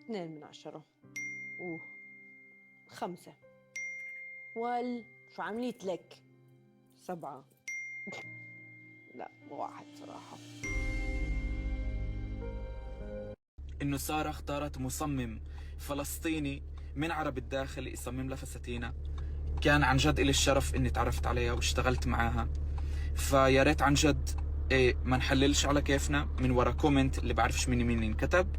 2/10 5. شو عمليت لك 7. لا 1 صراحة. إنه سارة اختارت مصمم فلسطيني من عرب الداخل يصمم لها فساتينها. كان عن جد إلي الشرف إني تعرفت عليها واشتغلت معاها. فيا ريت عن جد ما نحللش على كيفنا من ورا كومنت اللي بعرفش مين انكتب.